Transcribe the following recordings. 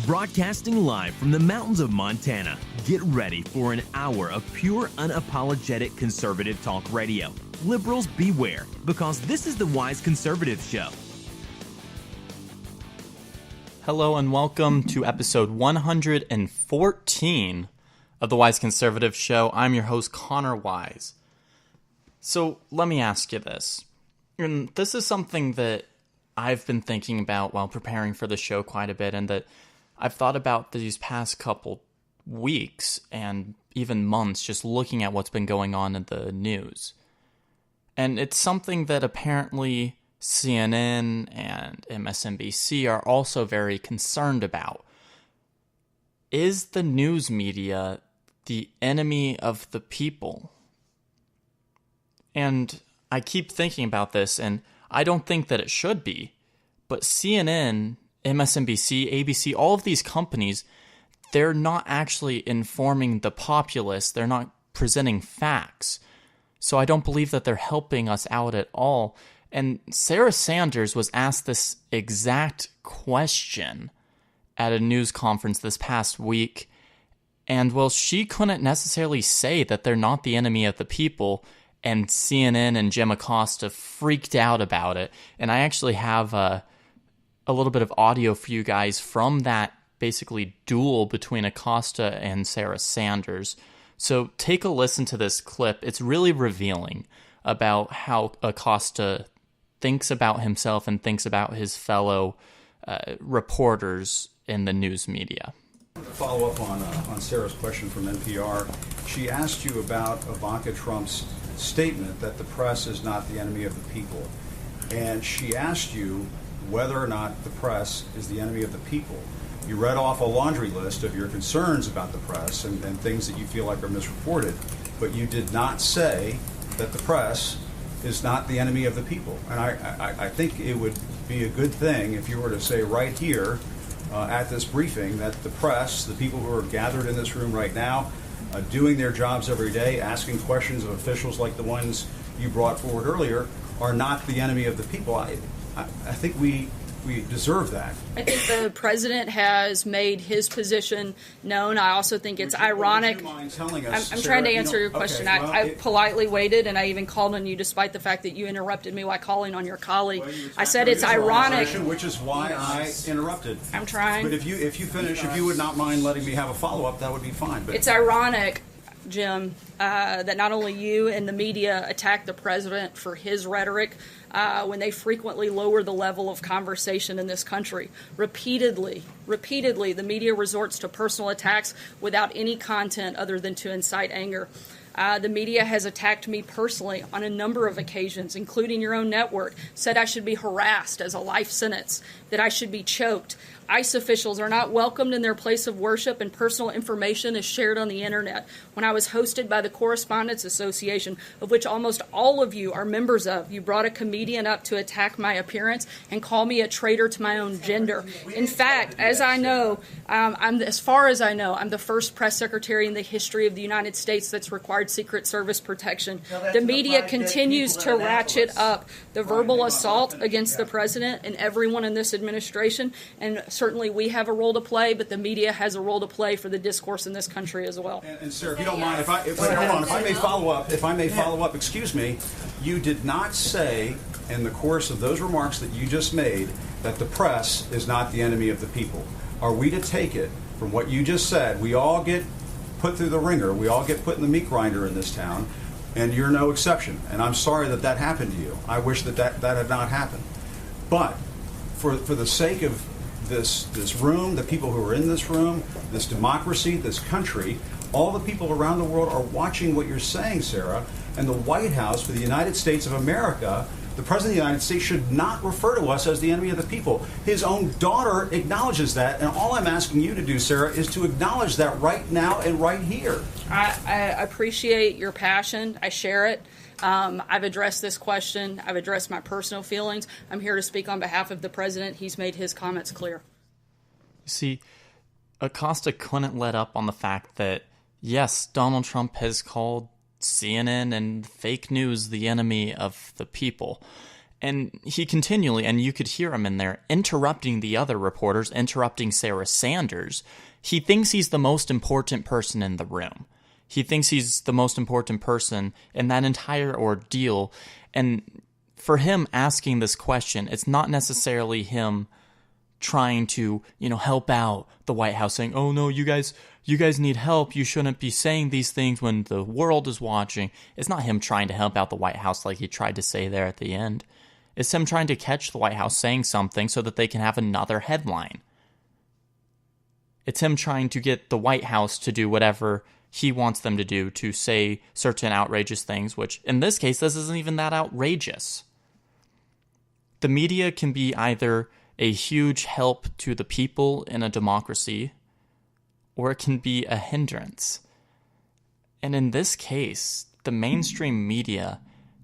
Broadcasting live from the mountains of Montana, get ready for an hour of pure, unapologetic conservative talk radio. Liberals beware, because this is the Wise Conservative Show. Hello and welcome to episode 114 of the Wise Conservative Show. I'm your host, Connor Wise. So let me ask you this. And this is something that I've been thinking about while preparing for the show quite a bit, and that I've thought about these past couple weeks and even months just looking at what's been going on in the news. And it's something that apparently CNN and MSNBC are also very concerned about. Is the news media the enemy of the people? And I keep thinking about this, and I don't think that it should be. But CNN, MSNBC, ABC, all of these companies, they're not actually informing the populace. They're not presenting facts. So I don't believe that they're helping us out at all. And Sarah Sanders was asked this exact question at a news conference this past week. And, well, she couldn't necessarily say that they're not the enemy of the people. And CNN and Jim Acosta freaked out about it. And I actually have a little bit of audio for you guys from that basically duel between Acosta and Sarah Sanders. So take a listen to this clip. It's really revealing about how Acosta thinks about himself and thinks about his fellow reporters in the news media. Follow up on Sarah's question from NPR. She asked you about Ivanka Trump's statement that the press is not the enemy of the people. And she asked you whether or not the press is the enemy of the people. You read off a laundry list of your concerns about the press and things that you feel like are misreported, but you did not say that the press is not the enemy of the people. And I think it would be a good thing if you were to say right here at this briefing that the press, the people who are gathered in this room right now, doing their jobs every day, asking questions of officials like the ones you brought forward earlier, are not the enemy of the people. I think we deserve that. I think the president has made his position known. I also think it's ironic. I'm trying to answer your question. Okay, I politely waited, and I even called on you despite the fact that you interrupted me while calling on your colleague. Well, I said it's ironic. Which is why I interrupted. I'm trying. But if you finish, if you would not mind letting me have a follow-up, that would be fine. But it's ironic, Jim, that not only you and the media attack the president for his rhetoric when they frequently lower the level of conversation in this country. Repeatedly, the media resorts to personal attacks without any content other than to incite anger. The media has attacked me personally on a number of occasions, including your own network, said I should be harassed as a life sentence, that I should be choked. ICE officials are not welcomed in their place of worship, and personal information is shared on the internet. When I was hosted by the Correspondents Association, of which almost all of you are members of, you brought a comedian up to attack my appearance and call me a traitor to my own gender. In fact, as far as I know, I'm the first press secretary in the history of the United States that's required Secret Service protection. The media continues to ratchet up the verbal assault against the president and everyone in this administration, and certainly we have a role to play, but the media has a role to play for the discourse in this country as well. And sir, if you don't mind, if I may follow up, excuse me, you did not say in the course of those remarks that you just made that the press is not the enemy of the people. Are we to take it from what you just said? We all get put through the ringer. We all get put in the meat grinder in this town, and you're no exception. And I'm sorry that happened to you. I wish that had not happened. But for the sake of this room, the people who are in this room, this democracy, this country, all the people around the world are watching what you're saying, Sarah, and the White House for the United States of America, the President of the United States should not refer to us as the enemy of the people. His own daughter acknowledges that, and all I'm asking you to do, Sarah, is to acknowledge that right now and right here. I appreciate your passion. I share it. I've addressed this question. I've addressed my personal feelings. I'm here to speak on behalf of the president. He's made his comments clear. You see, Acosta couldn't let up on the fact that, yes, Donald Trump has called CNN and fake news the enemy of the people. And he continually, and you could hear him in there, interrupting the other reporters, interrupting Sarah Sanders. He thinks he's the most important person in the room. He thinks he's the most important person in that entire ordeal. And for him asking this question, it's not necessarily him trying to, help out the White House, saying, oh no, you guys need help. You shouldn't be saying these things when the world is watching. It's not him trying to help out the White House like he tried to say there at the end. It's him trying to catch the White House saying something so that they can have another headline. It's him trying to get the White House to do whatever he wants them to do, to say certain outrageous things, which in this case, this isn't even that outrageous. The media can be either a huge help to the people in a democracy, or it can be a hindrance. And in this case, the mainstream media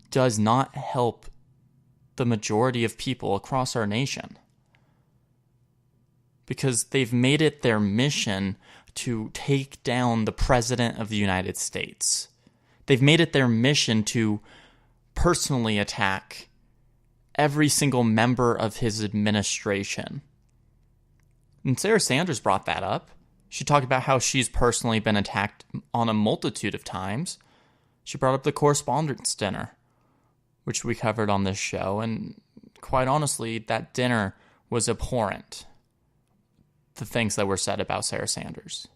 does not help the majority of people across our nation, because they've made it their mission to take down the President of the United States. They've made it their mission to personally attack every single member of his administration. And Sarah Sanders brought that up. She talked about how she's personally been attacked on a multitude of times. She brought up the Correspondents' Dinner, which we covered on this show, and quite honestly, that dinner was abhorrent. The things that were said about Sarah Sanders.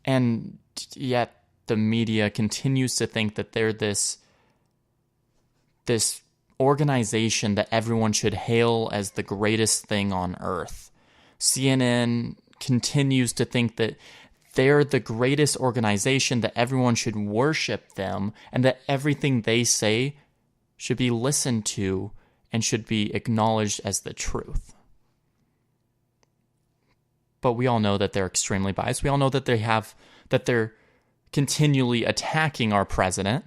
And yet the media continues to think that they're this organization that everyone should hail as the greatest thing on earth. CNN continues to think that they're the greatest organization, that everyone should worship them, and that everything they say should be listened to and should be acknowledged as the truth. But we all know that they're extremely biased. We all know that they're continually attacking our president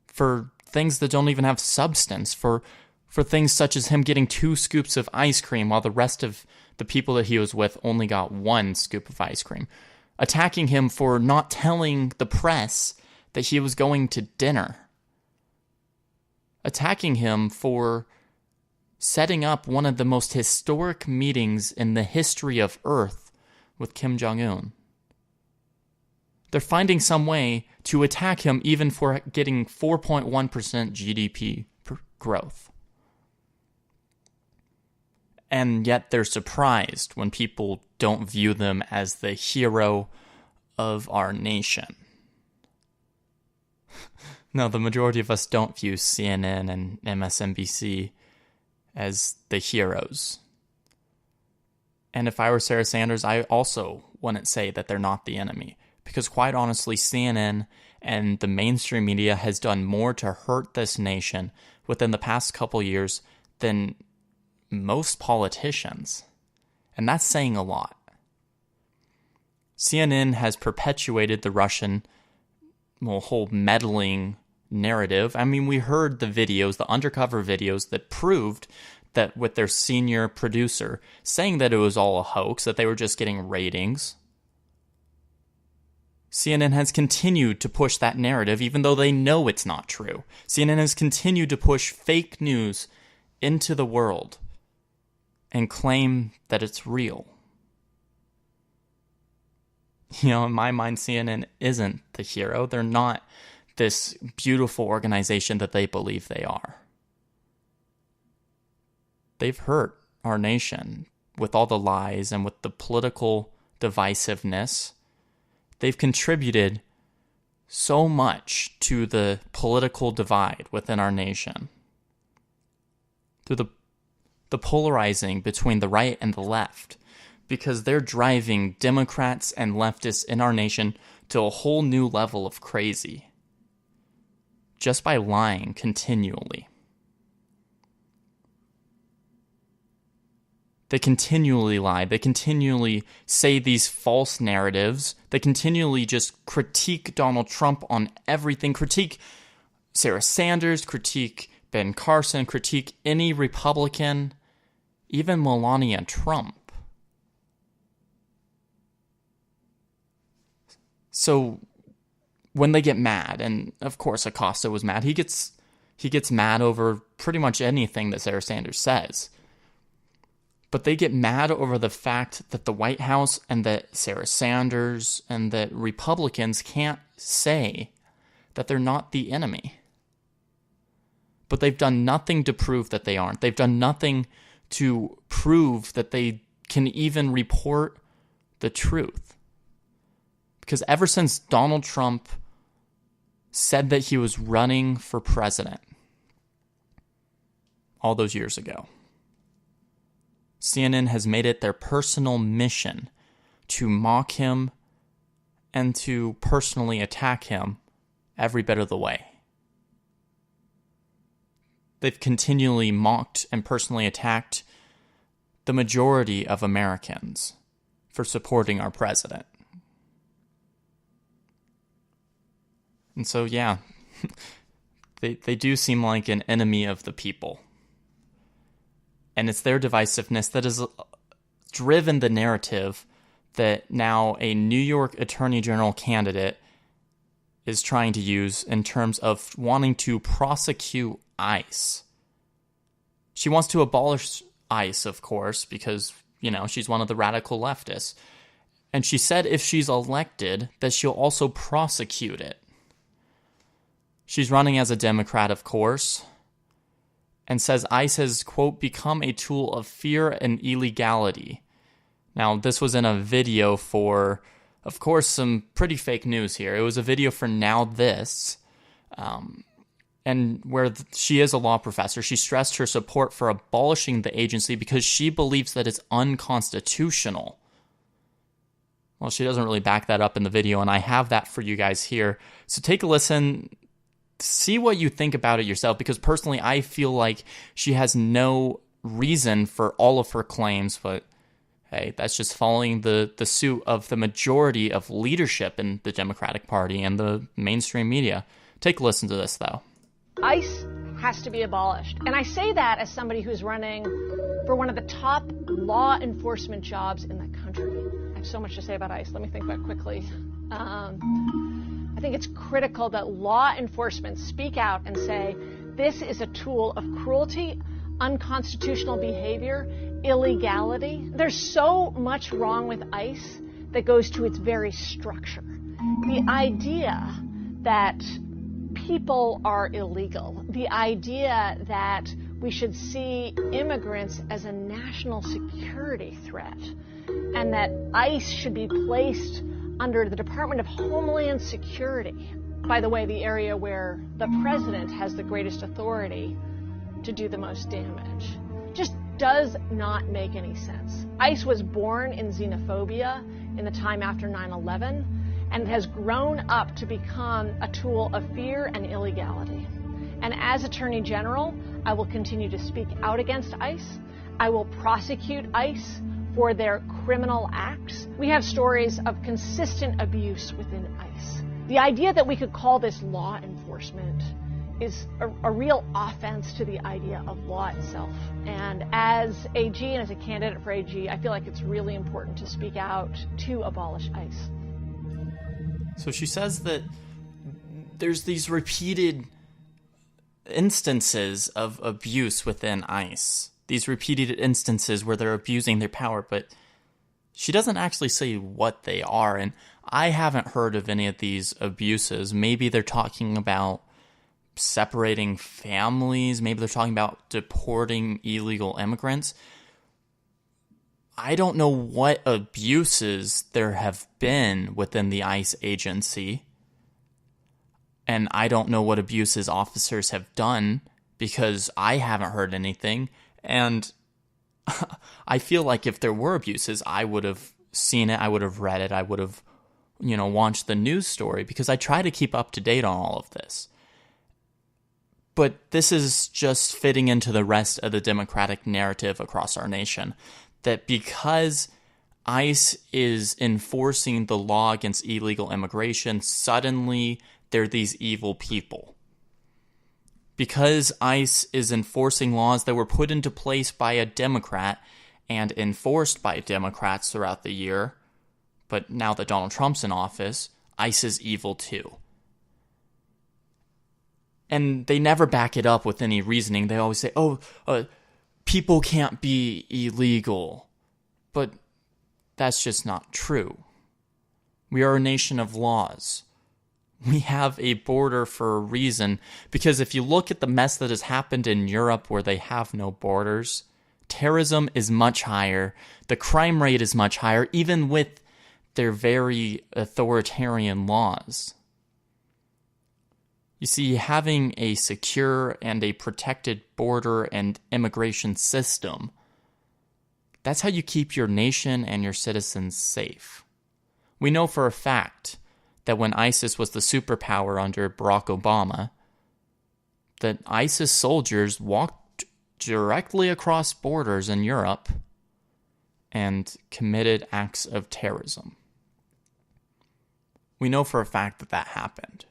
for things that don't even have substance, for things such as him getting 2 scoops of ice cream while the rest of the people that he was with only got 1 scoop of ice cream. Attacking him for not telling the press that he was going to dinner. Attacking him for setting up one of the most historic meetings in the history of Earth with Kim Jong-un. They're finding some way to attack him even for getting 4.1% GDP growth. And yet they're surprised when people don't view them as the hero of our nation. No, the majority of us don't view CNN and MSNBC as the heroes. And if I were Sarah Sanders, I also wouldn't say that they're not the enemy. Because quite honestly, CNN and the mainstream media has done more to hurt this nation within the past couple years than most politicians. And that's saying a lot. CNN has perpetuated the Russian whole meddling narrative. I mean, we heard the videos, the undercover videos that proved that with their senior producer saying that it was all a hoax, that they were just getting ratings. CNN has continued to push that narrative even though they know it's not true. CNN has continued to push fake news into the world and claim that it's real. You know, in my mind, CNN isn't the hero. They're not this beautiful organization that they believe they are. They've hurt our nation with all the lies and with the political divisiveness. They've contributed so much to the political divide within our nation. Through the polarizing between the right and the left. Because they're driving Democrats and leftists in our nation to a whole new level of crazy. Just by lying continually. They continually lie. They continually say these false narratives. They continually just critique Donald Trump on everything. Critique Sarah Sanders. Critique Ben Carson. Critique any Republican. Even Melania Trump. So when they get mad, and of course Acosta was mad, he gets He gets mad over pretty much anything that Sarah Sanders says. But they get mad over the fact that the White House and that Sarah Sanders and that Republicans can't say that they're not the enemy. But they've done nothing to prove that they aren't. They've done nothing to prove that they can even report the truth. Because ever since Donald Trump said that he was running for president all those years ago, CNN has made it their personal mission to mock him and to personally attack him every bit of the way. They've continually mocked and personally attacked the majority of Americans for supporting our president. And so, yeah, they do seem like an enemy of the people. And it's their divisiveness that has driven the narrative that now a New York Attorney General candidate is trying to use in terms of wanting to prosecute ICE. She wants to abolish ICE, of course, because, she's one of the radical leftists. And she said if she's elected, that she'll also prosecute it. She's running as a Democrat, of course, and says ICE has, quote, become a tool of fear and illegality. Now, this was in a video for, of course, some pretty fake news here. It was a video for Now This, and where she is a law professor. She stressed her support for abolishing the agency because she believes that it's unconstitutional. Well, she doesn't really back that up in the video, and I have that for you guys here. So take a listen. See what you think about it yourself, because personally I feel like she has no reason for all of her claims, but hey, that's just following the suit of the majority of leadership in the Democratic Party and the mainstream media. Take a listen to this, though. ICE has to be abolished. And I say that as somebody who's running for one of the top law enforcement jobs in the country. I have so much to say about ICE. Let me think about it quickly. I think it's critical that law enforcement speak out and say, this is a tool of cruelty, unconstitutional behavior, illegality. There's so much wrong with ICE that goes to its very structure. The idea that people are illegal, the idea that we should see immigrants as a national security threat, and that ICE should be placed under the Department of Homeland Security, by the way, the area where the president has the greatest authority to do the most damage, just does not make any sense. ICE was born in xenophobia in the time after 9/11, and has grown up to become a tool of fear and illegality. And as Attorney General, I will continue to speak out against ICE. I will prosecute ICE for their criminal acts. We have stories of consistent abuse within ICE. The idea that we could call this law enforcement is a real offense to the idea of law itself. And as AG and as a candidate for AG, I feel like it's really important to speak out to abolish ICE. So she says that there's these repeated instances of abuse within ICE. These repeated instances where they're abusing their power, but she doesn't actually say what they are. And I haven't heard of any of these abuses. Maybe they're talking about separating families. Maybe they're talking about deporting illegal immigrants. I don't know what abuses there have been within the ICE agency. And I don't know what abuses officers have done because I haven't heard anything. And I feel like if there were abuses, I would have seen it, I would have read it, I would have, watched the news story, because I try to keep up to date on all of this. But this is just fitting into the rest of the Democratic narrative across our nation, that because ICE is enforcing the law against illegal immigration, suddenly they're these evil people. Because ICE is enforcing laws that were put into place by a Democrat and enforced by Democrats throughout the year, but now that Donald Trump's in office, ICE is evil too. And they never back it up with any reasoning. They always say, people can't be illegal. But that's just not true. We are a nation of laws. We have a border for a reason, because if you look at the mess that has happened in Europe where they have no borders, terrorism is much higher, the crime rate is much higher, even with their very authoritarian laws. You see, having a secure and a protected border and immigration system, that's how you keep your nation and your citizens safe. We know for a fact that when ISIS was the superpower under Barack Obama, that ISIS soldiers walked directly across borders in Europe and committed acts of terrorism. We know for a fact that that happened.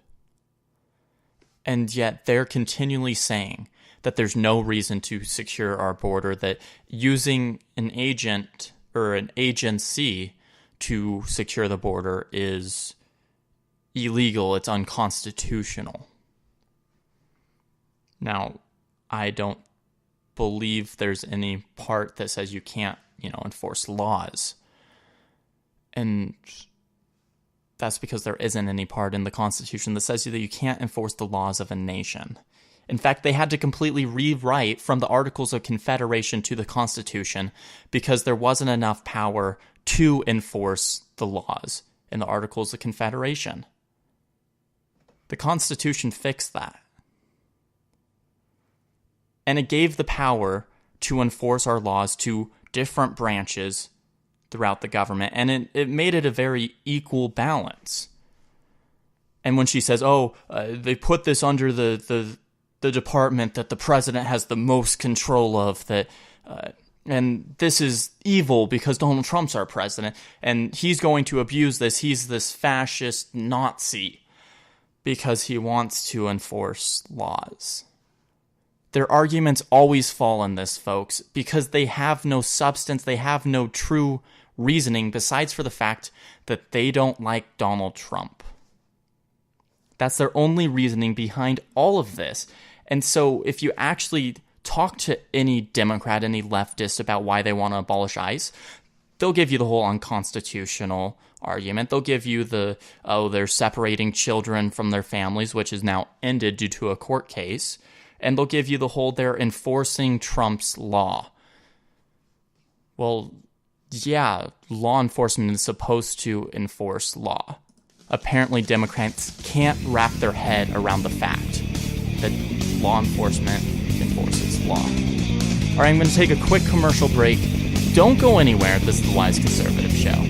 And yet they're continually saying that there's no reason to secure our border, that using an agent or an agency to secure the border is illegal, it's unconstitutional. Now, I don't believe there's any part that says you can't, enforce laws. And that's because there isn't any part in the Constitution that says that you can't enforce the laws of a nation. In fact, they had to completely rewrite from the Articles of Confederation to the Constitution because there wasn't enough power to enforce the laws in the Articles of Confederation. The Constitution fixed that. And it gave the power to enforce our laws to different branches throughout the government, and it made it a very equal balance. And when she says, they put this under the department that the president has the most control of, and this is evil because Donald Trump's our president, and he's going to abuse this, he's this fascist Nazi because he wants to enforce laws. Their arguments always fall in this, folks, because they have no substance, they have no true reasoning besides for the fact that they don't like Donald Trump. That's their only reasoning behind all of this. And so if you actually talk to any Democrat, any leftist about why they want to abolish ICE, they'll give you the whole unconstitutional argument. They'll give you they're separating children from their families, which is now ended due to a court case. And they'll give you the whole they're enforcing Trump's law. Well, yeah, law enforcement is supposed to enforce law. Apparently, Democrats can't wrap their head around the fact that law enforcement enforces law. All right, I'm going to take a quick commercial break. Don't go anywhere. This is the Wise Conservative Show.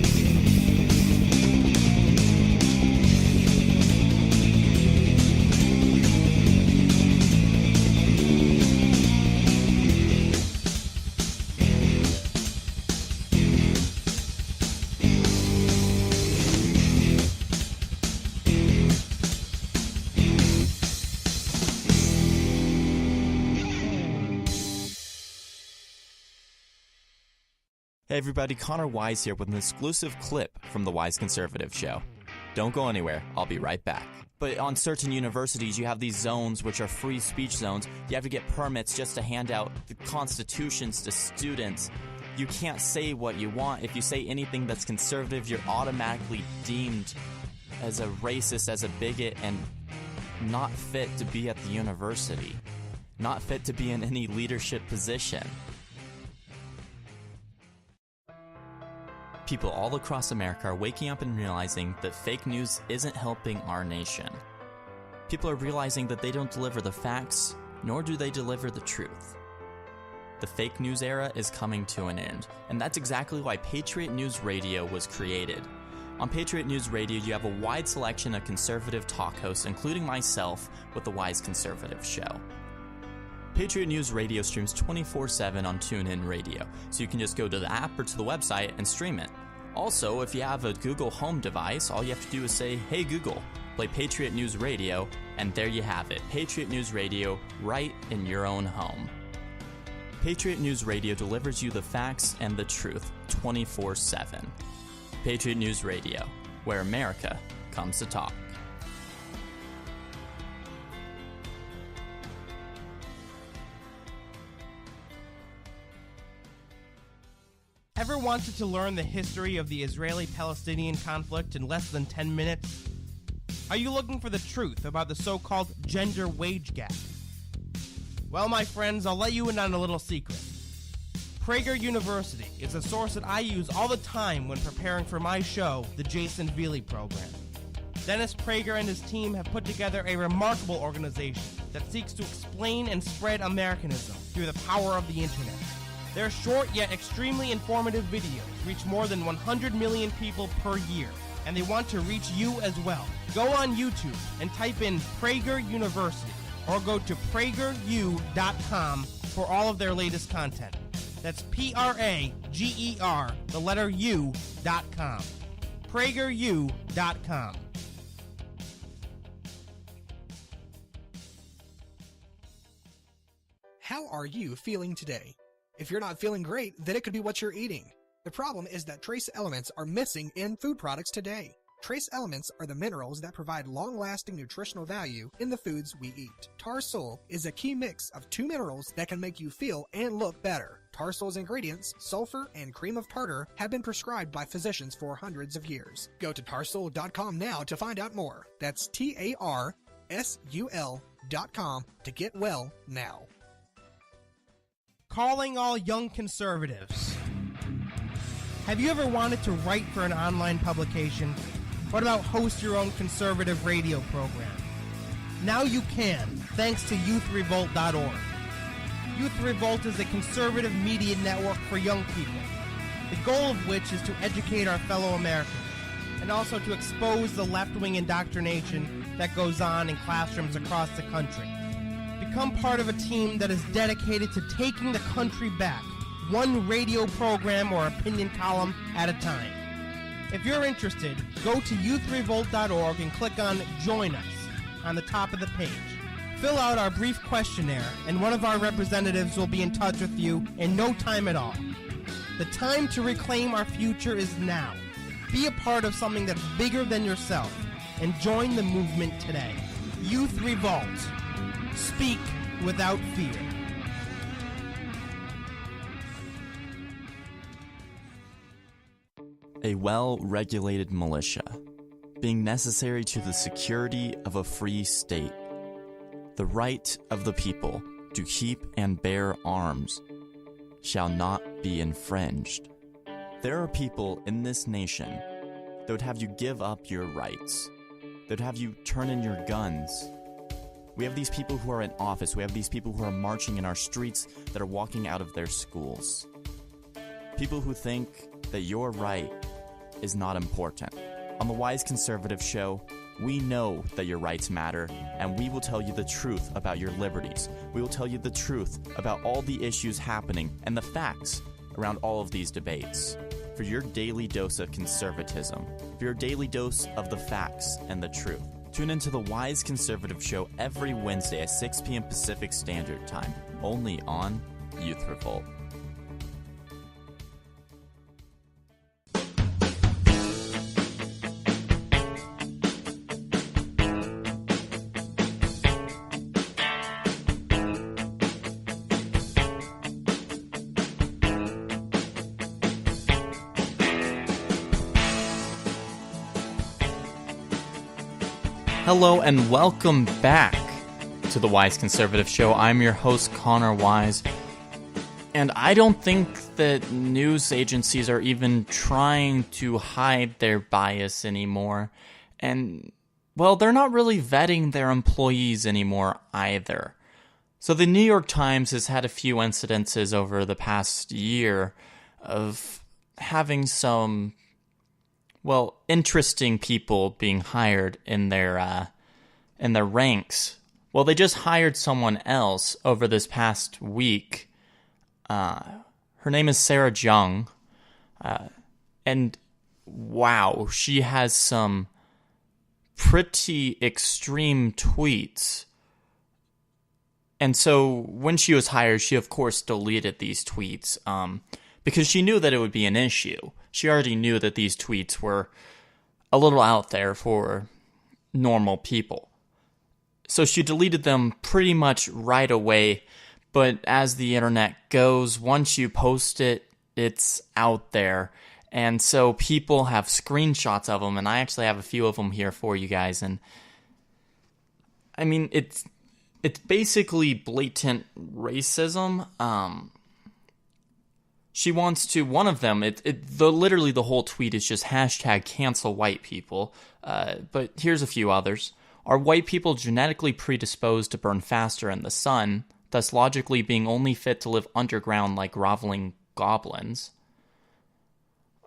Hey everybody, Connor Wise here with an exclusive clip from the Wise Conservative Show. Don't go anywhere, I'll be right back. But on certain universities, you have these zones which are free speech zones. You have to get permits just to hand out the constitutions to students. You can't say what you want. If you say anything that's conservative, you're automatically deemed as a racist, as a bigot, and not fit to be at the university. Not fit to be in any leadership position. People all across America are waking up and realizing that fake news isn't helping our nation. People are realizing that they don't deliver the facts, nor do they deliver the truth. The fake news era is coming to an end, and that's exactly why Patriot News Radio was created. On Patriot News Radio, you have a wide selection of conservative talk hosts, including myself, with the Wise Conservative Show. Patriot News Radio streams 24/7 on TuneIn Radio, so you can just go to the app or to the website and stream it. Also, if you have a Google Home device, all you have to do is say, "Hey Google, play Patriot News Radio," and there you have it. Patriot News Radio right in your own home. Patriot News Radio delivers you the facts and the truth 24/7. Patriot News Radio, where America comes to talk. Ever wanted to learn the history of the Israeli-Palestinian conflict in less than 10 minutes? Are you looking for the truth about the so-called gender wage gap? Well, my friends, I'll let you in on a little secret. Prager University is a source that I use all the time when preparing for my show, the Jason Veely Program. Dennis Prager and his team have put together a remarkable organization that seeks to explain and spread Americanism through the power of the internet. Their short yet extremely informative videos reach more than 100 million people per year, and they want to reach you as well. Go on YouTube and type in Prager University, or go to prageru.com for all of their latest content. That's Prager, the letter U.com. prageru.com. How are you feeling today? If you're not feeling great, then it could be what you're eating. The problem is that trace elements are missing in food products today. Trace elements are the minerals that provide long-lasting nutritional value in the foods we eat. Tarsul is a key mix of two minerals that can make you feel and look better. Tarsul's ingredients, sulfur and cream of tartar, have been prescribed by physicians for hundreds of years. Go to tarsul.com now to find out more. That's TARSUL.com to get well now. Calling all young conservatives. Have you ever wanted to write for an online publication? What about host your own conservative radio program? Now you can, thanks to YouthRevolt.org. Youth Revolt is a conservative media network for young people, the goal of which is to educate our fellow Americans, and also to expose the left-wing indoctrination that goes on in classrooms across the country. Become part of a team that is dedicated to taking the country back, one radio program or opinion column at a time. If you're interested, go to youthrevolt.org and click on Join Us on the top of the page. Fill out our brief questionnaire, and one of our representatives will be in touch with you in no time at all. The time to reclaim our future is now. Be a part of something that's bigger than yourself, and join the movement today. Youth Revolt. Speak without fear. A well-regulated militia, being necessary to the security of a free state. The right of the people to keep and bear arms shall not be infringed. There are people in this nation that would have you give up your rights, that would have you turn in your guns. We have these people who are in office. We have these people who are marching in our streets that are walking out of their schools. People who think that your right is not important. On the Wise Conservative Show, we know that your rights matter, and we will tell you the truth about your liberties. We will tell you the truth about all the issues happening and the facts around all of these debates. For your daily dose of conservatism, for your daily dose of the facts and the truth. Tune into the Wise Conservative Show every Wednesday at 6 p.m. Pacific Standard Time, only on Youth Revolt. Hello and welcome back to the Wise Conservative Show. I'm your host, Connor Wise, and I don't think that news agencies are even trying to hide their bias anymore, and, well, they're not really vetting their employees anymore either. So the New York Times has had a few incidences over the past year of having some, well, interesting people being hired in their ranks. Well, they just hired someone else over this past week. Her name is Sarah Jung, and wow, she has some pretty extreme tweets. And so when she was hired, she of course deleted these tweets because she knew that it would be an issue. She already knew that these tweets were a little out there for normal people. So she deleted them pretty much right away, but as the internet goes, once you post it, it's out there. And so people have screenshots of them, and I actually have a few of them here for you guys. And I mean, it's basically blatant racism. She wants to, one of them, literally the whole tweet is just hashtag cancel white people. But here's a few others. Are white people genetically predisposed to burn faster in the sun, thus logically being only fit to live underground like groveling goblins?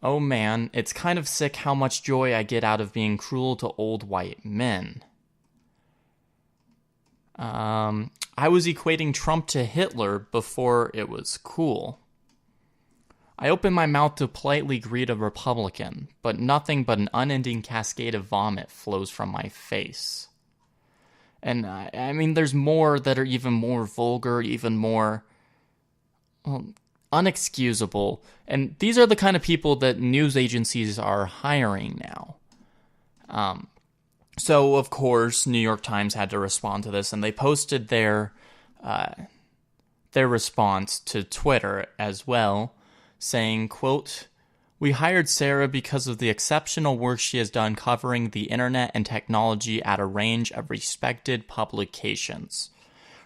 Oh man, it's kind of sick how much joy I get out of being cruel to old white men. I was equating Trump to Hitler before it was cool. I open my mouth to politely greet a Republican, but nothing but an unending cascade of vomit flows from my face. And I mean, there's more that are even more vulgar, even more unexcusable. And these are the kind of people that news agencies are hiring now. So, of course, New York Times had to respond to this, and they posted their response to Twitter as well, saying, quote, "We hired Sarah because of the exceptional work she has done covering the internet and technology at a range of respected publications.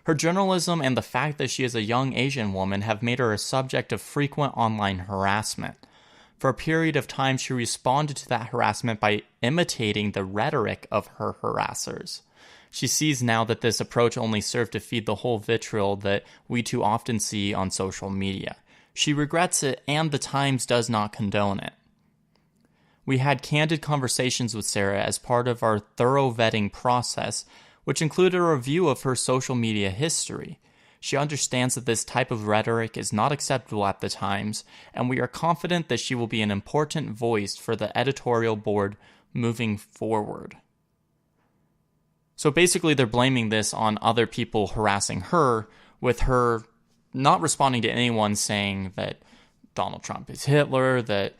Her journalism and the fact that she is a young Asian woman have made her a subject of frequent online harassment. For a period of time, she responded to that harassment by imitating the rhetoric of her harassers. She sees now that this approach only served to feed the whole vitriol that we too often see on social media. She regrets it, and the Times does not condone it. We had candid conversations with Sarah as part of our thorough vetting process, which included a review of her social media history. She understands that this type of rhetoric is not acceptable at the Times, and we are confident that she will be an important voice for the editorial board moving forward." So basically they're blaming this on other people harassing her, with her not responding to anyone saying that Donald Trump is Hitler, that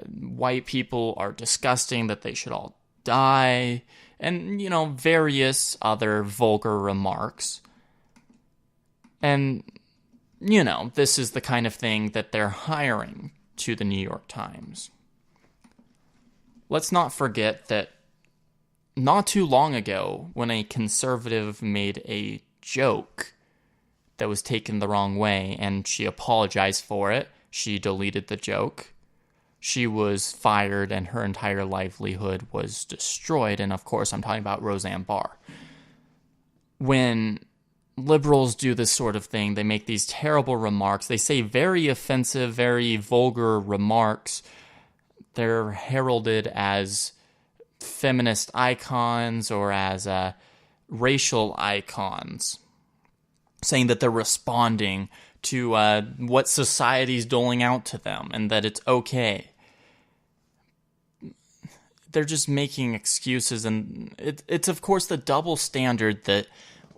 white people are disgusting, that they should all die, and, various other vulgar remarks. And, this is the kind of thing that they're hiring to the New York Times. Let's not forget that not too long ago, when a conservative made a joke that was taken the wrong way, and she apologized for it, she deleted the joke, she was fired and her entire livelihood was destroyed. And of course, I'm talking about Roseanne Barr. When liberals do this sort of thing, they make these terrible remarks. They say very offensive, very vulgar remarks. They're heralded as feminist icons or as racial icons, saying that they're responding to what society's doling out to them and that it's okay. They're just making excuses, and it's of course the double standard that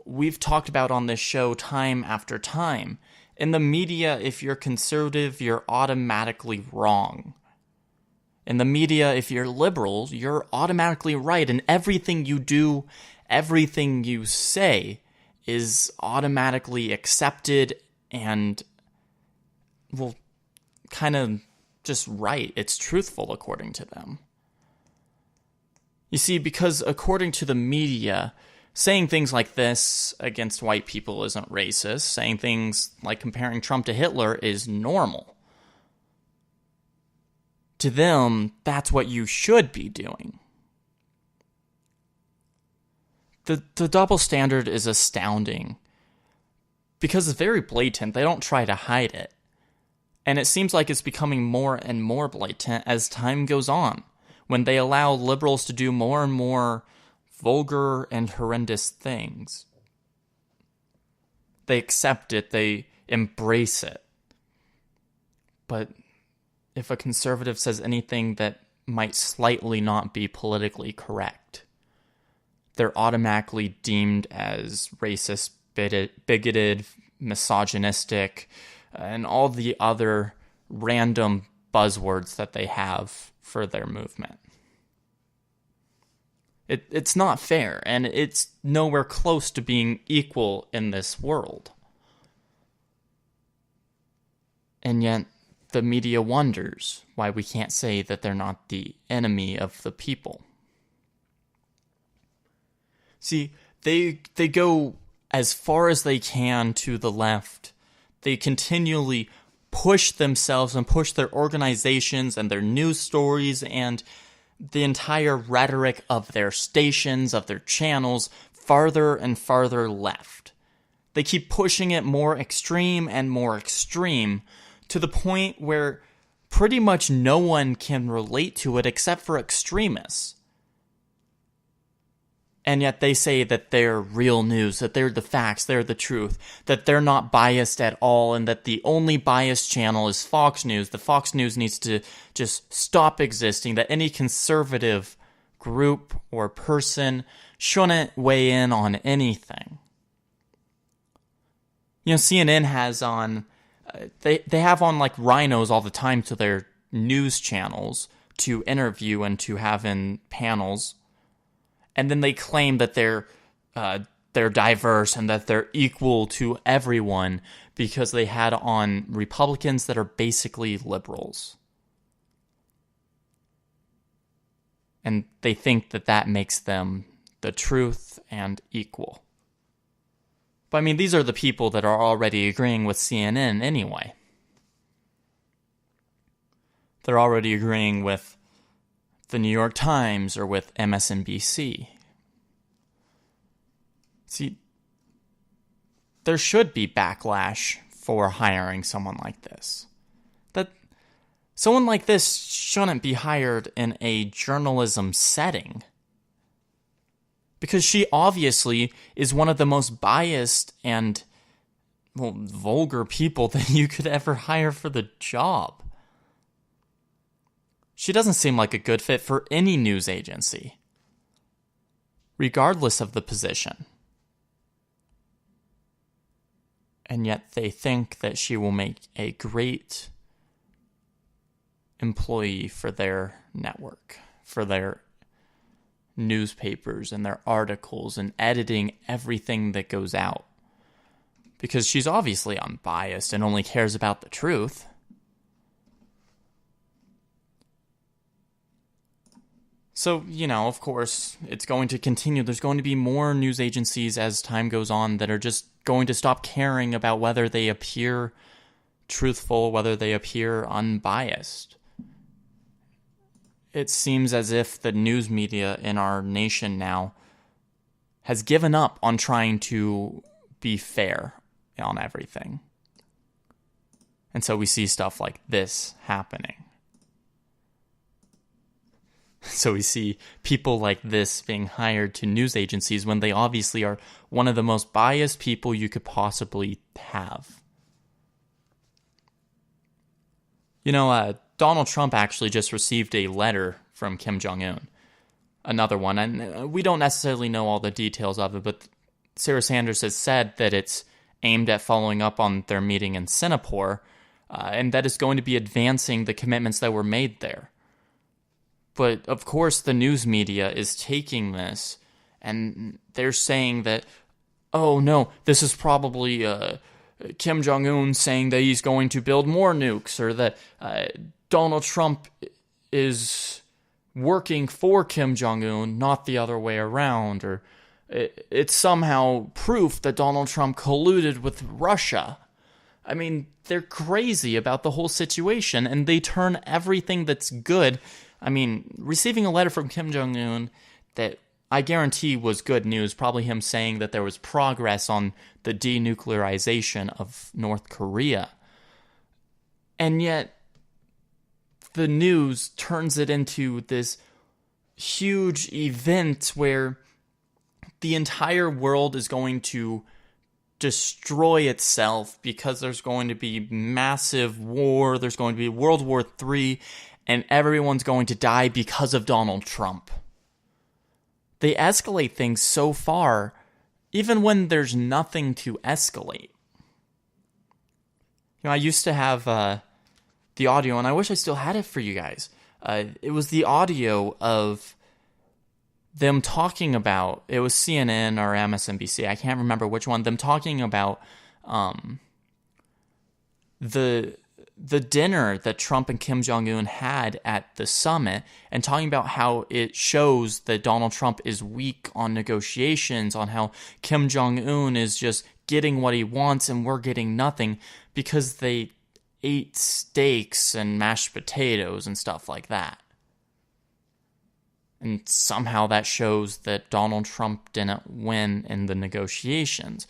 we've talked about on this show time after time. In the media, if you're conservative, you're automatically wrong. In the media, if you're liberal, you're automatically right, and everything you do, everything you say is automatically accepted and, well, kind of just right. It's truthful according to them. You see, because according to the media, saying things like this against white people isn't racist. Saying things like comparing Trump to Hitler is normal. To them, that's what you should be doing. The double standard is astounding because it's very blatant. They don't try to hide it. And it seems like it's becoming more and more blatant as time goes on, when they allow liberals to do more and more vulgar and horrendous things. They accept it, they embrace it. But if a conservative says anything that might slightly not be politically correct, they're automatically deemed as racist, bigoted, misogynistic, and all the other random buzzwords that they have for their movement. It's not fair, and it's nowhere close to being equal in this world. And yet, the media wonders why we can't say that they're not the enemy of the people. See, they go as far as they can to the left. They continually push themselves and push their organizations and their news stories and the entire rhetoric of their stations, of their channels, farther and farther left. They keep pushing it more extreme and more extreme to the point where pretty much no one can relate to it except for extremists. And yet they say that they're real news, that they're the facts, they're the truth, that they're not biased at all, and that the only biased channel is Fox News. The Fox News needs to just stop existing, that any conservative group or person shouldn't weigh in on anything. You know, CNN has on, they have on like rhinos all the time to their news channels to interview and to have in panels. And then they claim that they're diverse and that they're equal to everyone because they had on Republicans that are basically liberals. And they think that that makes them the truth and equal. But I mean, these are the people that are already agreeing with CNN anyway. They're already agreeing with the New York Times or with MSNBC. See, there should be backlash for hiring someone like this. That someone like this shouldn't be hired in a journalism setting. Because she obviously is one of the most biased and, well, vulgar people that you could ever hire for the job. She doesn't seem like a good fit for any news agency, regardless of the position. And yet they think that she will make a great employee for their network, for their newspapers and their articles and editing everything that goes out. Because she's obviously unbiased and only cares about the truth. So, you know, of course, it's going to continue. There's going to be more news agencies as time goes on that are just going to stop caring about whether they appear truthful, whether they appear unbiased. It seems as if the news media in our nation now has given up on trying to be fair on everything. And so we see stuff like this happening. So we see people like this being hired to news agencies when they obviously are one of the most biased people you could possibly have. You know, Donald Trump actually just received a letter from Kim Jong-un. Another one, and we don't necessarily know all the details of it, but Sarah Sanders has said that it's aimed at following up on their meeting in Singapore, and that it's going to be advancing the commitments that were made there. But, of course, the news media is taking this, and they're saying that, oh, no, this is probably Kim Jong-un saying that he's going to build more nukes, or that Donald Trump is working for Kim Jong-un, not the other way around, or it's somehow proof that Donald Trump colluded with Russia. I mean, they're crazy about the whole situation, and they turn everything that's good. I mean, receiving a letter from Kim Jong-un that I guarantee was good news, probably him saying that there was progress on the denuclearization of North Korea. And yet, the news turns it into this huge event where the entire world is going to destroy itself because there's going to be massive war, there's going to be World War III, and everyone's going to die because of Donald Trump. They escalate things so far, even when there's nothing to escalate. You know, I used to have the audio, and I wish I still had it for you guys. It was the audio of them talking about, it was CNN or MSNBC, I can't remember which one, them talking about the the dinner that Trump and Kim Jong-un had at the summit and talking about how it shows that Donald Trump is weak on negotiations, on how Kim Jong-un is just getting what he wants and we're getting nothing because they ate steaks and mashed potatoes and stuff like that. And somehow that shows that Donald Trump didn't win in the negotiations.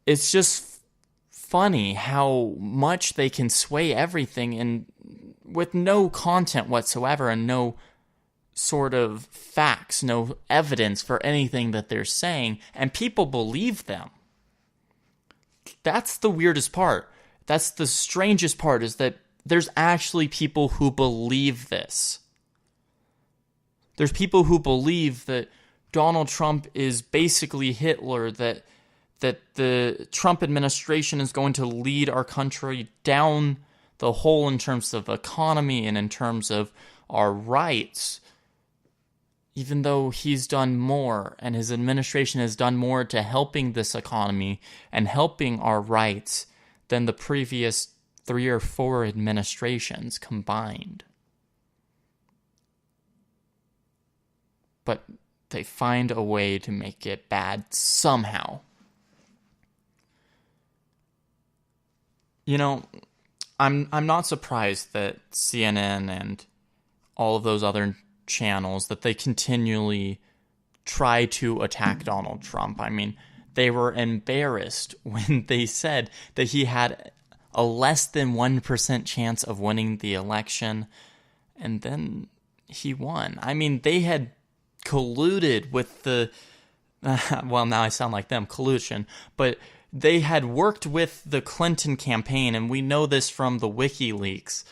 It's just funny how much they can sway everything and with no content whatsoever and no sort of facts, no evidence for anything that they're saying, and people believe them. That's the weirdest part. That's the strangest part, is that there's actually people who believe this. There's people who believe that Donald Trump is basically Hitler, that the Trump administration is going to lead our country down the hole in terms of economy and in terms of our rights, even though he's done more and his administration has done more to helping this economy and helping our rights than the previous 3 or 4 administrations combined. But they find a way to make it bad somehow. You know, I'm not surprised that CNN and all of those other channels, that they continually try to attack Donald Trump. I mean, they were embarrassed when they said that he had a less than 1% chance of winning the election, and then he won. I mean, they had colluded with the, well, now I sound like them, collusion, but they had worked with the Clinton campaign, and we know this from the WikiLeaks.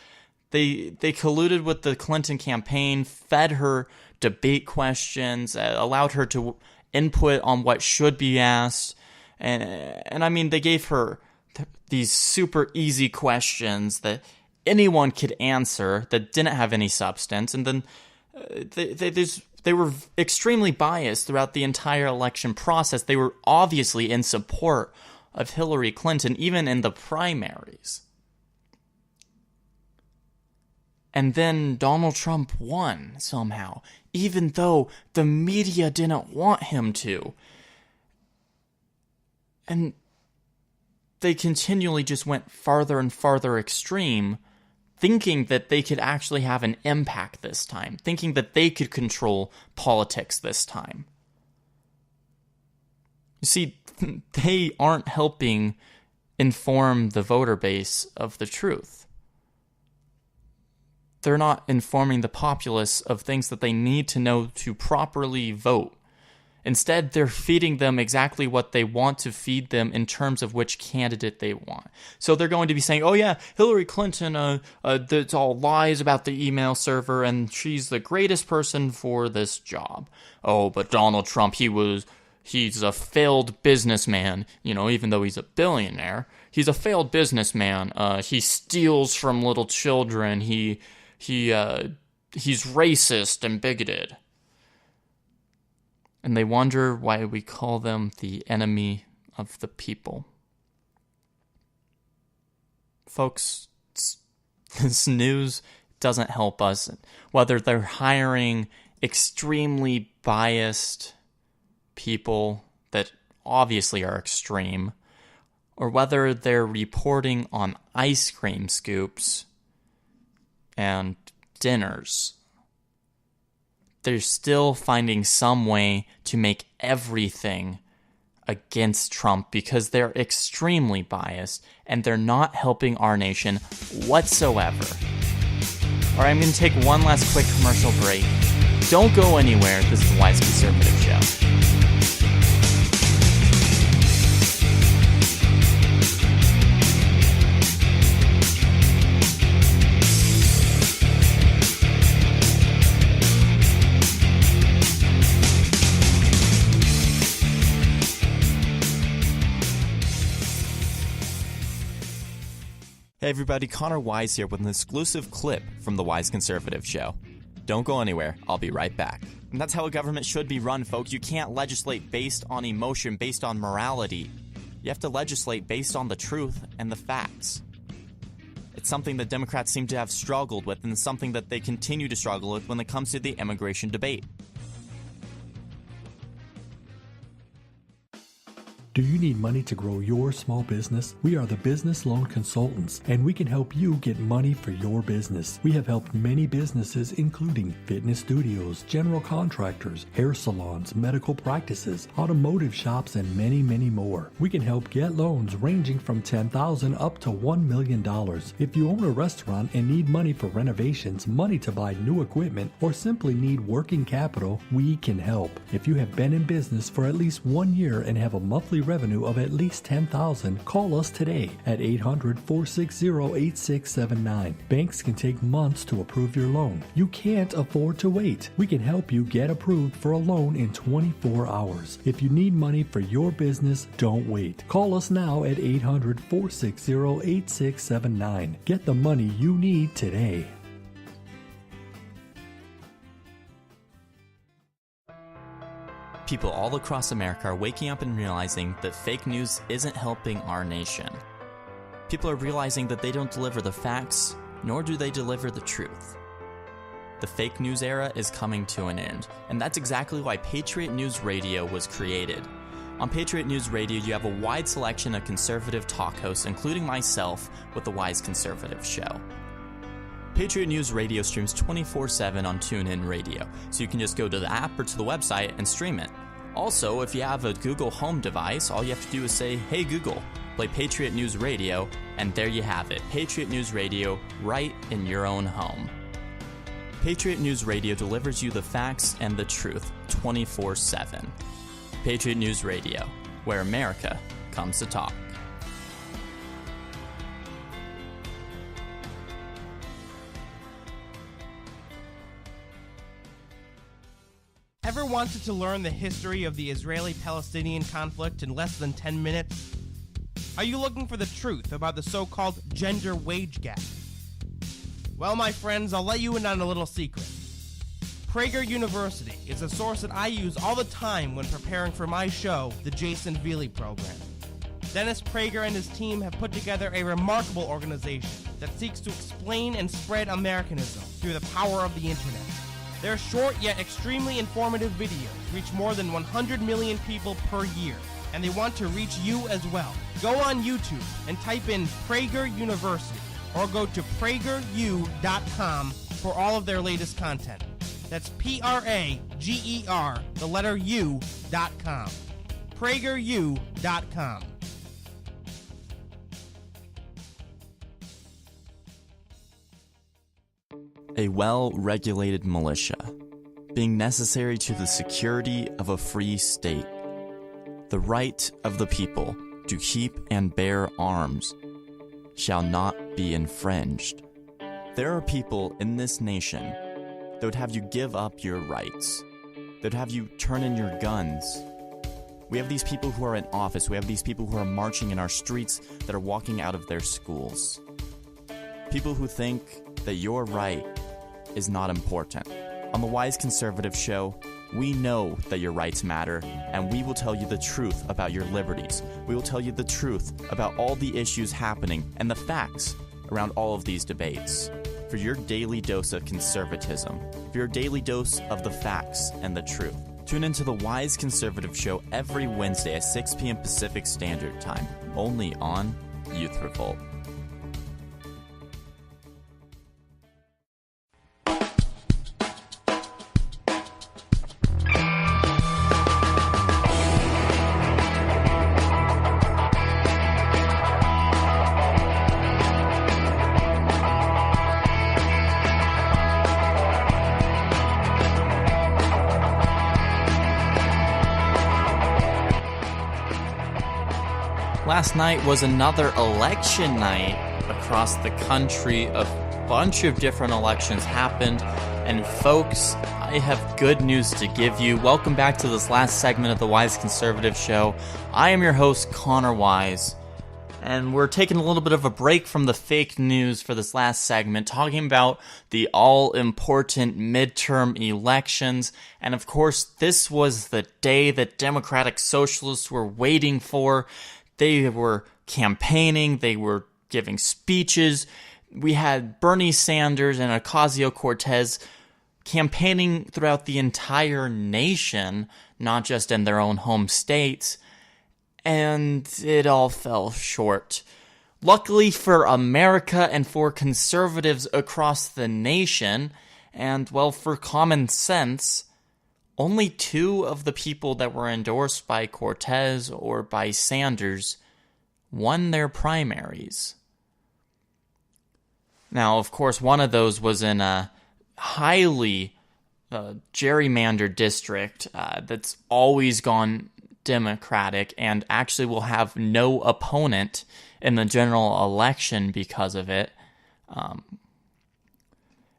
They colluded with the Clinton campaign, fed her debate questions, allowed her to input on what should be asked, and I mean, they gave her these super easy questions that anyone could answer that didn't have any substance, and then they were extremely biased throughout the entire election process. They were obviously in support of Hillary Clinton, even in the primaries. And then Donald Trump won somehow, even though the media didn't want him to. And they continually just went farther and farther extreme, thinking that they could actually have an impact this time, thinking that they could control politics this time. You see, they aren't helping inform the voter base of the truth. They're not informing the populace of things that they need to know to properly vote. Instead, they're feeding them exactly what they want to feed them in terms of which candidate they want. So they're going to be saying, oh yeah, Hillary Clinton, it's all lies about the email server, and she's the greatest person for this job. Oh, but Donald Trump, he's a failed businessman, even though he's a billionaire. He's a failed businessman. He steals from little children. He's racist and bigoted. And they wonder why we call them the enemy of the people. Folks, this news doesn't help us. Whether they're hiring extremely biased people that obviously are extreme, or whether they're reporting on ice cream scoops and dinners, they're still finding some way to make everything against Trump because they're extremely biased and they're not helping our nation whatsoever. All right, I'm going to take one last quick commercial break. Don't go anywhere. This is the Wise Conservative Show. Hey everybody, Connor Wise here with an exclusive clip from the Wise Conservative Show. Don't go anywhere, I'll be right back. And that's how a government should be run, folks. You can't legislate based on emotion, based on morality. You have to legislate based on the truth and the facts. It's something that Democrats seem to have struggled with, and it's something that they continue to struggle with when it comes to the immigration debate. Do you need money to grow your small business? We are the Business Loan Consultants, and we can help you get money for your business. We have helped many businesses, including fitness studios, general contractors, hair salons, medical practices, automotive shops, and many, many more. We can help get loans ranging from $10,000 up to $1 million. If you own a restaurant and need money for renovations, money to buy new equipment, or simply need working capital, we can help. If you have been in business for at least 1 year and have a monthly revenue of at least $10,000, call us today at 800-460-8679. Banks can take months to approve your loan. You can't afford to wait. We can help you get approved for a loan in 24 hours. If you need money for your business, don't wait. Call us now at 800-460-8679. Get the money you need today. People all across America are waking up and realizing that fake news isn't helping our nation. People are realizing that they don't deliver the facts, nor do they deliver the truth. The fake news era is coming to an end, and that's exactly why Patriot News Radio was created. On Patriot News Radio, you have a wide selection of conservative talk hosts, including myself with the Wise Conservative Show. Patriot News Radio streams 24/7 on TuneIn Radio, so you can just go to the app or to the website and stream it. Also, if you have a Google Home device, all you have to do is say, "Hey Google, play Patriot News Radio," and there you have it, Patriot News Radio right in your own home. Patriot News Radio delivers you the facts and the truth 24/7. Patriot News Radio, where America comes to talk. Ever wanted to learn the history of the Israeli-Palestinian conflict in less than 10 minutes? Are you looking for the truth about the so-called gender wage gap? Well, my friends, I'll let you in on a little secret. Prager University is a source that I use all the time when preparing for my show, the Jason Veely Program. Dennis Prager and his team have put together a remarkable organization that seeks to explain and spread Americanism through the power of the internet. Their short yet extremely informative videos reach more than 100 million people per year, and they want to reach you as well. Go on YouTube and type in Prager University, or go to prageru.com for all of their latest content. That's Prager, the letter U.com. prageru.com. A well-regulated militia, being necessary to the security of a free state. The right of the people to keep and bear arms shall not be infringed. There are people in this nation that would have you give up your rights, that would have you turn in your guns. We have these people who are in office, we have these people who are marching in our streets, that are walking out of their schools. People who think that your right is not important. On the Wise Conservative Show, we know that your rights matter, and we will tell you the truth about your liberties. We will tell you the truth about all the issues happening and the facts around all of these debates. For your daily dose of conservatism, for your daily dose of the facts and the truth. Tune into the Wise Conservative Show every Wednesday at 6 p.m. Pacific Standard Time, only on Youth Revolt. Last night was another election night across the country. A bunch of different elections happened. And folks, I have good news to give you. Welcome back to this last segment of the Wise Conservative Show. I am your host, Connor Wise. And we're taking a little bit of a break from the fake news for this last segment, talking about the all-important midterm elections. And of course, this was the day that Democratic Socialists were waiting for. They were campaigning, they were giving speeches. We had Bernie Sanders and Ocasio-Cortez campaigning throughout the entire nation, not just in their own home states, and it all fell short. Luckily for America and for conservatives across the nation, and, well, for common sense, only 2 of the people that were endorsed by Cortez or by Sanders won their primaries. Now, of course, one of those was in a highly gerrymandered district that's always gone Democratic and actually will have no opponent in the general election because of it.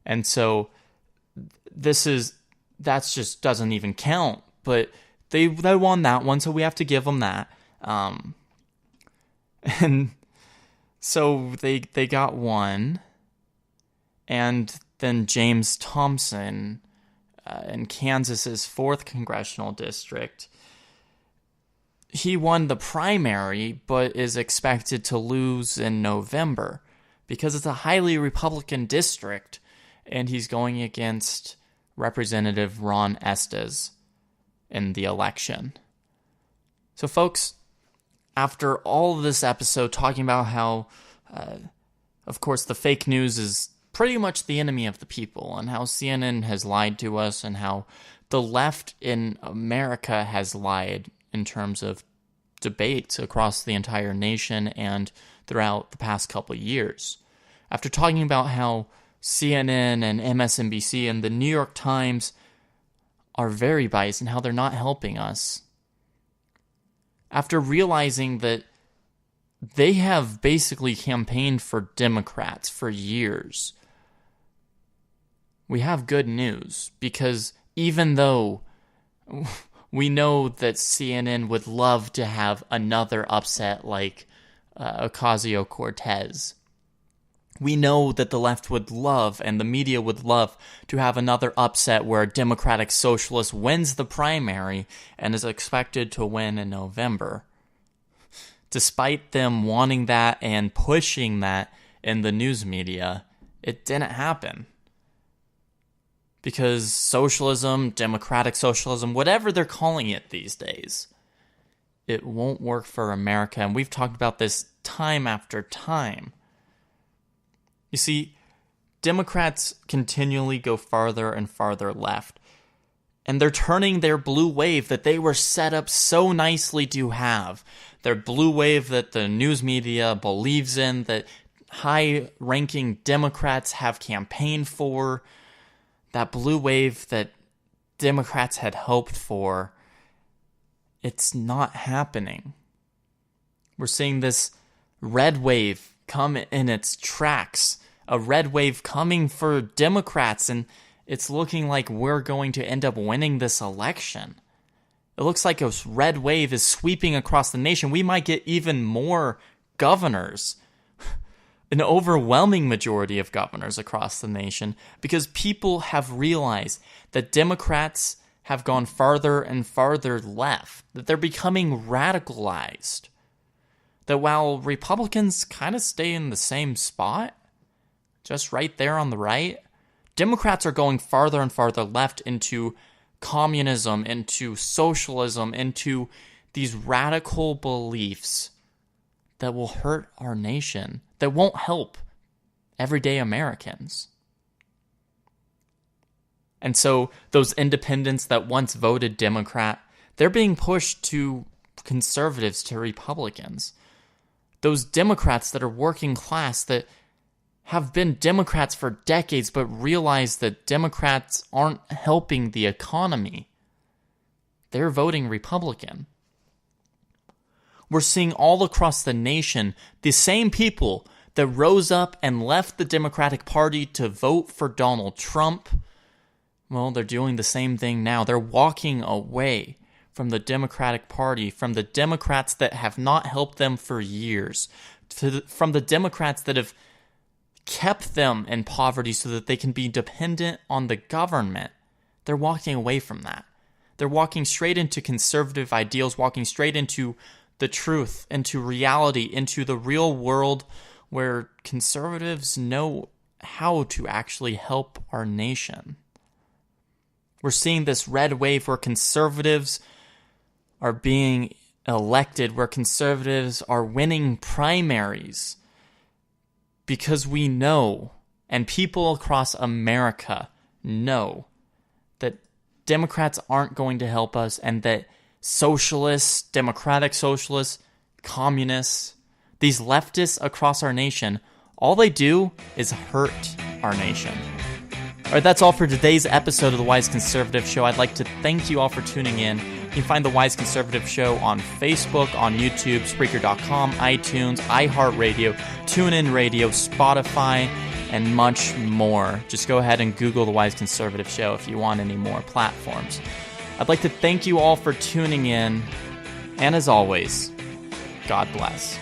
And so that's just doesn't even count, but they won that one, so we have to give them that. And so they got one, and then James Thompson in Kansas's 4th congressional district, he won the primary, but is expected to lose in November because it's a highly Republican district, and he's going against Representative Ron Estes in the election. So, folks, after all of this episode talking about how, of course, the fake news is pretty much the enemy of the people, and how CNN has lied to us, and how the left in America has lied in terms of debates across the entire nation and throughout the past couple of years. After talking about how CNN and MSNBC and the New York Times are very biased and how they're not helping us, after realizing that they have basically campaigned for Democrats for years, we have good news, because even though we know that CNN would love to have another upset like Ocasio-Cortez, we know that the left would love, and the media would love, to have another upset where a Democratic Socialist wins the primary and is expected to win in November. Despite them wanting that and pushing that in the news media, it didn't happen. Because socialism, democratic socialism, whatever they're calling it these days, it won't work for America. And we've talked about this time after time. You see, Democrats continually go farther and farther left. And they're turning their blue wave that they were set up so nicely to have. Their blue wave that the news media believes in, that high-ranking Democrats have campaigned for, that blue wave that Democrats had hoped for, it's not happening. We're seeing this red wave come in its tracks, a red wave coming for Democrats, and it's looking like we're going to end up winning this election. It looks like a red wave is sweeping across the nation. We might get even more governors, an overwhelming majority of governors across the nation, because people have realized that Democrats have gone farther and farther left, that they're becoming radicalized, that while Republicans kind of stay in the same spot, just right there on the right, Democrats are going farther and farther left into communism, into socialism, into these radical beliefs that will hurt our nation, that won't help everyday Americans. And so those independents that once voted Democrat, they're being pushed to conservatives, to Republicans. Those Democrats that are working class, that have been Democrats for decades, but realize that Democrats aren't helping the economy, they're voting Republican. We're seeing all across the nation the same people that rose up and left the Democratic Party to vote for Donald Trump. Well, they're doing the same thing now. They're walking away from the Democratic Party, from the Democrats that have not helped them for years, from the Democrats that have kept them in poverty so that they can be dependent on the government. They're walking away from that. They're walking straight into conservative ideals, walking straight into the truth, into reality, into the real world where conservatives know how to actually help our nation. We're seeing this red wave where conservatives are being elected, where conservatives are winning primaries, because we know, and people across America know, that Democrats aren't going to help us, and that socialists, democratic socialists, communists, these leftists across our nation, all they do is hurt our nation. All right, that's all for today's episode of The Wise Conservative Show. I'd like to thank you all for tuning in. You can find The Wise Conservative Show on Facebook, on YouTube, Spreaker.com, iTunes, iHeartRadio, TuneIn Radio, Spotify, and much more. Just go ahead and Google The Wise Conservative Show if you want any more platforms. I'd like to thank you all for tuning in, and as always, God bless.